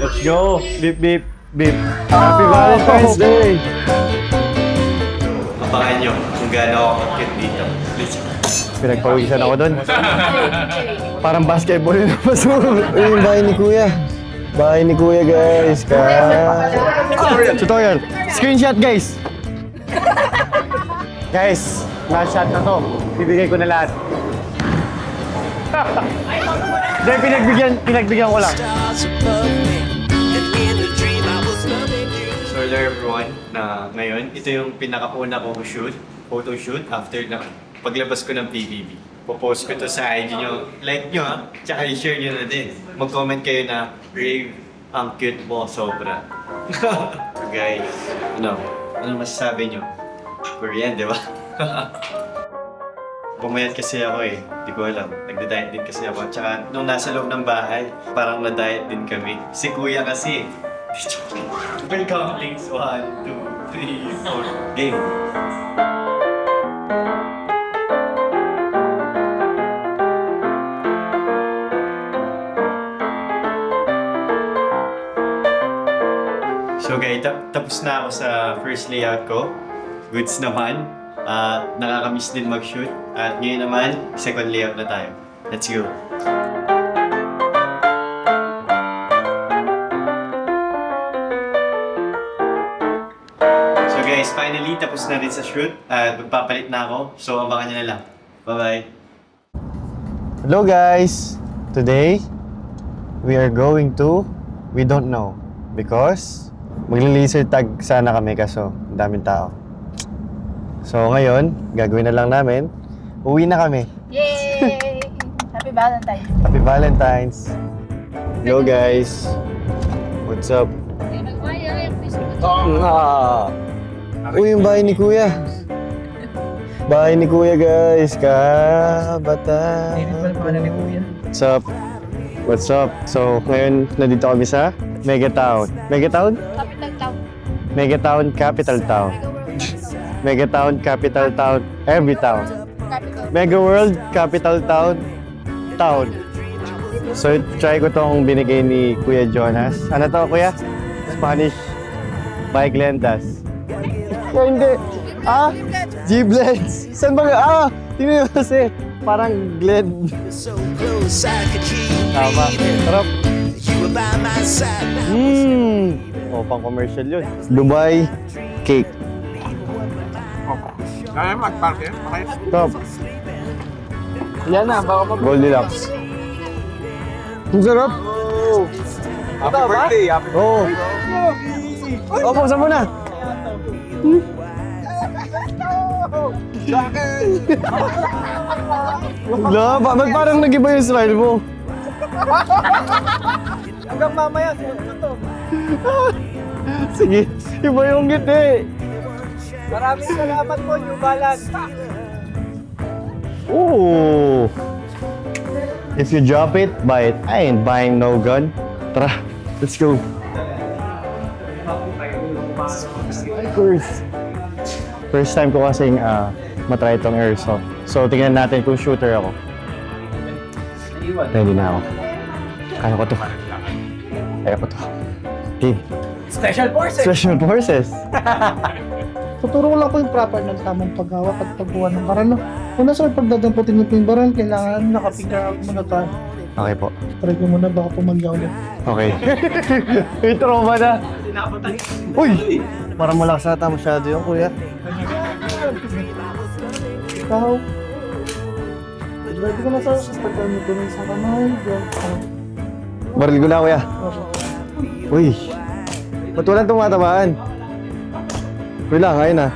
Let's go! Beep, beep, beep. Happy Valentine's Day! Mapakan nyo kung gaano ako cute dito. Let's go. Pinagpawisan ako doon. Parang basketball yun. Uy, yung bahay ni Kuya. Bahay ni Kuya, guys. Tutorial. Screenshot, guys. Guys, last shot na to. Bibigay ko na lahat. Dahil pinagbigyan ko lang. So hello everyone, na ngayon, ito yung pinakauna kong photo shoot after na paglabas ko ng PBB. Popost ko to sa IG nyo, like nyo ha, tsaka i-share nyo na din. Mag-comment kayo na, Rave, ang cute mo, sobra. Guys, ano masasabi nyo? Korean, di ba? Pumayat kasi ako eh, di ko alam. Nagda-diet din kasi ako. Tsaka nung nasa loob ng bahay, parang na-diet din kami. Si Kuya kasi. Welcome links. 1, 2, 3, 4. Game. So guys, tapos na ako sa first layout ko. Goods naman. Nakakamiss din mag-shoot. At ngayon naman, second layout na tayo. Let's go! So guys, finally, tapos na rin sa shoot. At magpapalit na ako. So abangan nyo na lang. Bye-bye! Hello guys! Today, we are going to, we don't know. Because, magli-laser tag sana kami kaso daming tao. So ngayon, gagawin na lang namin. Uwi na kami. Yay! Happy Valentine's Day. Happy Valentine's. Hello guys. What's up? Uy, yung bahay ni Kuya. Bahay ni Kuya, guys. Kabata. What's up? What's up? So ngayon, nandito kami sa Megatown. Megatown? Capital Town. Megatown, capital town. Megatown, capital town, every town. Capital. Mega World, capital town, town. So, try ko tong binigay ni Kuya Jonas. Ano to, Kuya? Spanish bike lentas. Oh, hindi. G-Blends. Saan ba? Tingnan mo kasi. Parang Glen. Tama. Sarap. Pang commercial yun. Dubai cake. Kaya mag-park yan? Okay. Top. Yan na, baka mag- Goldilocks. Ang sarap. Happy birthday! Happy Oo. Oh, pausa mo na. Wala, ba't parang nag-iba yung style mo? Hanggang mamaya, ito to. Sige, iba yung ngiti. Maraming salamat po, New Balance. Ooh. If you drop it, buy it. I ain't buying no gun. Tara, let's go. First time ko kasing matry itong airsoft. So, tingnan natin kung shooter ako. Ready na ako. Kaya ko to. Kaya ko to. Okay. Special Forces! Special Forces. Tuturo ko lang po yung proper ng tamang paghawak at pagbuha ng baral. No? Una sir, pag dadamputin niyo po yung baral, kailangan naka-figure out muna tayo. Okay po. Try ko muna, baka pumagyaw ulit. Okay. May trauma na. Uy! Parang malakas ata masyado yung Kuya. Ikaw. Ready ko na sir, pagka niyo po sa kamay. Baril ko na, Kuya. Uy! Ba't walang tumatamaan? Uy lang, ayun na.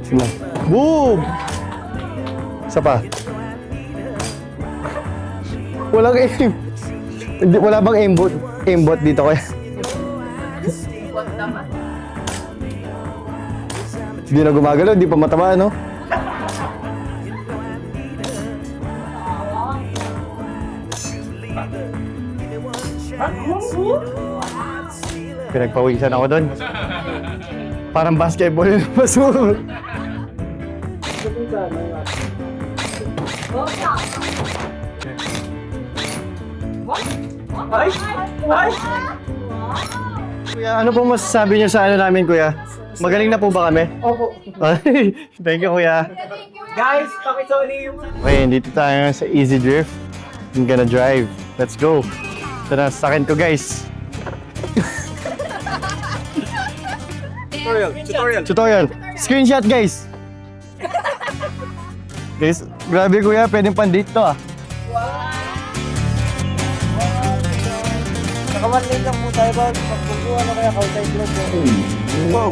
Sige lang. Boom! Isa pa. Walang aim. Hindi, wala bang aimbot? Aimbot dito, Kuya? Hindi na gumagalaw, hindi pa matamaan, no? Pinagpawisan ako doon. Parang basketball yun. Ay! Ay! Kuya, ano pong masasabi niyo sa ano namin, kuya? Magaling na po ba kami? Opo. Thank you, kuya. Guys, pakisoli yung... Okay, dito tayo sa Easy Drift. I'm gonna drive. Let's go. Ito na, sa akin ko, guys. Tutorial. Screenshot, guys. Guys, grabe kuya, pwedeng pan-date to ah. Nakamanlay lang po tayo ba? Pagkukuha na kaya outside vlog po.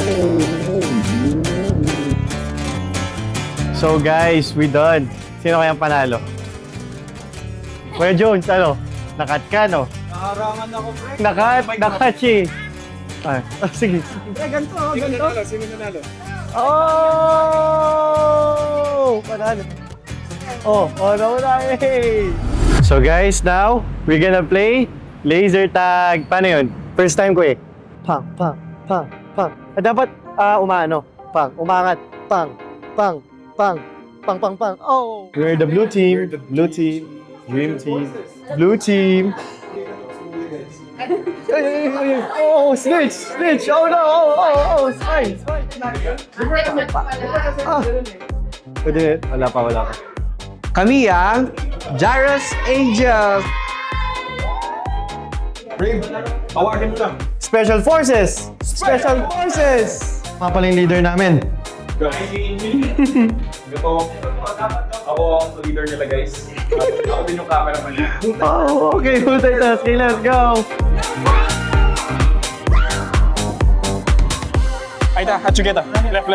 So guys, we done. Sino kayang panalo? Kuya Jones, ano? Nakat ka, no? Nakarangan ako, pre. Nakat si. Ah, sige. Pre, ganito, ganito. Sino nanalo? Oh! Panalo. Oh, nawala eh. So guys, now, we're gonna play laser tag. Paano yun? First time ko eh. Pang. Dapat, umaano. Umangat. Pang. Oh! We're the blue team. Blue team. Dream team. Blue team. Oh, snitch! Oh no! Oh, spine! Pwede, wala pa. Kami ang Jairus Angels. Tawagan mo lang. Special Forces! Mga pala yung leader namin. Ako ang leader nila, guys. Ako din yung cameraman niya. Oh, okay, multitasking. Let's go! Ay, ta, Hatsugeta. Left.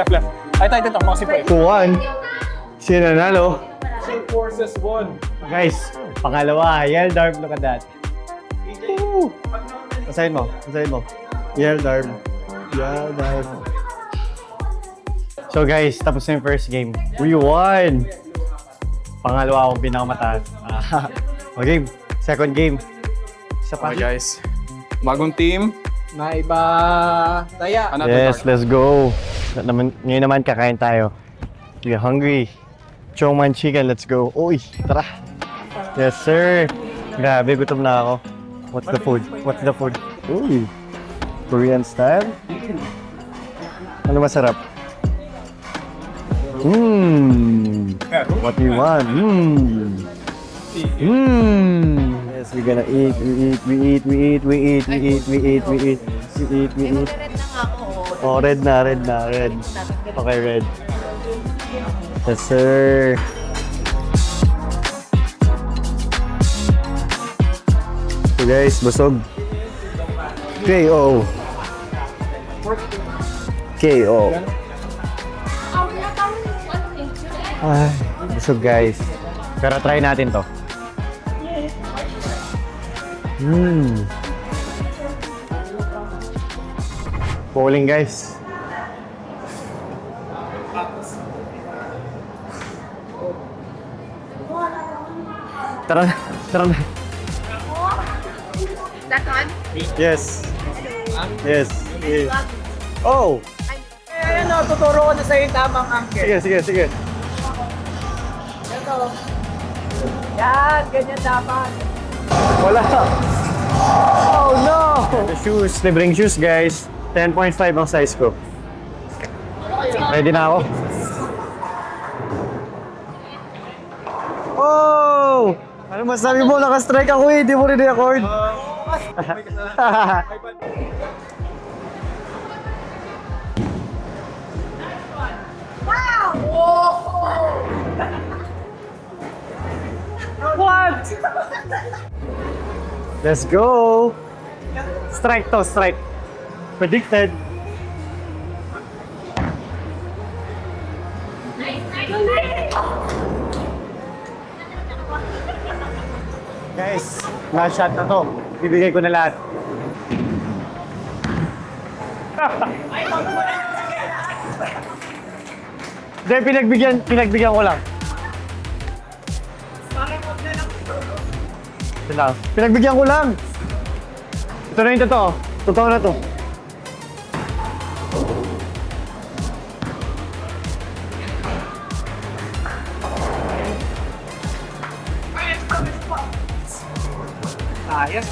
Ay, ta, ito, makasipay. 2-1. Sino nanalo? Forces won. Guys, pangalawa. Yeldarb, look at that. Woo! Basahin mo. Yeldarb. So guys, tapos na yung first game. We won! Pangalawa akong pinakamataas. Okay, second game. Isa pa. Okay, guys. Bagong team. Na iba taya. Another Yes, target. let's go. Ngayon naman kakain tayo. We're hungry. Chongman chicken, let's go. Uy, tara. Yes, sir. Grabe, gutom na ako. What's the food? Uy, Korean style? Ano masarap? What do you want? Yes, we're gonna eat. We eat. Red na nga ako. Oh, red na. Okay, red. Yes, sir. So guys, busog. KO. Ay, busog guys. Pero try natin to. Bowling guys. Tara na. That one? Yes. Oh! Eh, ano, tuturo ko na sa'yo yung tamang angle. Sige. Ito. Yan, ganyan dapat. Wala. Oh no! The shoes, libreng shoes guys. 10.5 ang size ko. Ready na ako. Oh! Ano masabi mo? Naka-strike ako eh. Di mo rin-record. What? Let's go! Strike. Predicted. Guys, last shot na to. Bibigay ko na lahat. Hindi, pinagbigyan ko lang. Ito lang. Pinagbigyan ko lang. Ito na yung totoo. Totoo na to. Ayos.